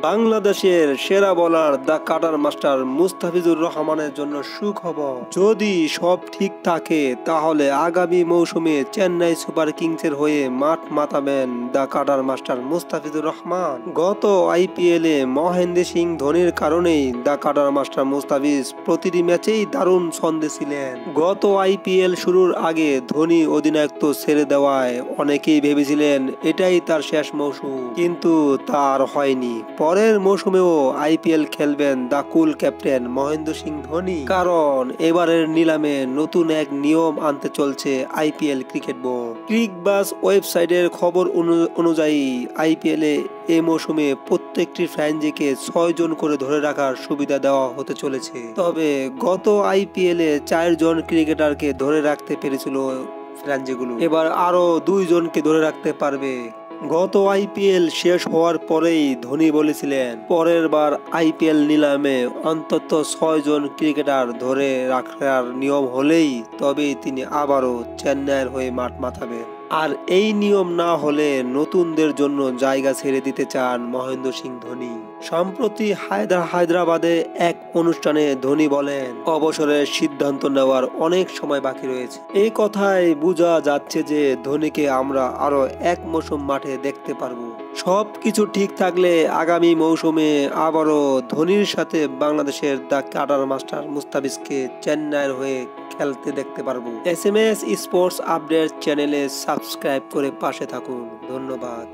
বাংলাদেশের সেরা bowler the cutter master Mustafizur রহমানের জন্য সুখবর। যদি সব ঠিক থাকে তাহলে আগামী মৌসুমে চেন্নাই সুপার কিংসের হয়ে মাঠ মাতাবেন the cutter master Mustafizur Rahman. গত আইপিএলে মহেন্দ্র সিং ধোনির কারণেই দ্য কাটার মাস্টার মুস্তাফিজ প্রতিটি ম্যাচেই দারুণ ছন্দে ছিলেন। গত আইপিএল শুরুর আগে ধোনি অধিনায়কত্ব ছেড়ে দেওয়ায় অনেকেই ভেবেছিলেন এটাই তার শেষ মৌসুম, কিন্তু তার হয়নি। পরের মৌসুমেও আইপিএল খেলবেন the cool captain Mahendra Singh Dhoni, কারণ এবারের নিলামে নতুন এক নিয়ম আনতে চলছে আইপিএল ক্রিকেট বোর্ড। ক্রিকবাজ ওয়েবসাইটের খবর অনুযায়ী আইপিএলে এ মৌসুমে প্রত্যেকটি ফ্র্যাঞ্চাইজিকে 6 জন করে ধরে রাখার সুবিধা দেওয়া হতে চলেছে। তবে গত আইপিএলে 4 জন ক্রিকেটারকে ধরে রাখতে পেরেছিল ফ্র্যাঞ্চাইজিগুলো, এবার আরো 2 জনকে ধরে রাখতে পারবে। গত আইপিএল শেষ হওয়ার পরেই ধোনি বলেছিলেন পরের বার আইপিএল নিলামে অন্তত 6 জন ক্রিকেটার ধরে রাখার নিয়ম হলেই তবেই তিনি আবারও চেন্নাইয়ের হয়ে মাঠ মাতাবেন। আর এই নিয়ম না হলে নতুনদের জন্য জায়গা ছেড়ে দিতে চান মহেন্দ্র সিং ধোনি। সম্প্রতি হায়দ্রাবাদে এক অনুষ্ঠানে ধোনি বলেন অবসরের সিদ্ধান্ত নেওয়ার অনেক সময় বাকি রয়েছে। এই কথায় বোঝা যাচ্ছে যে ধোনিকে আমরা আরো এক মৌসুম মাঠে দেখতে পারবো। সবকিছু ঠিক থাকলে আগামী মৌসুমে আবারও ধোনির সাথে বাংলাদেশের দ্য কাটার মাস্টার মুস্তাফিজকে চেন্নাইয়ের হয়ে খেলতে দেখতে পারবো। SMS স্পোর্টস আপডেট চ্যানেলে সাবস্ক্রাইব করে পাশে থাকুন। ধন্যবাদ।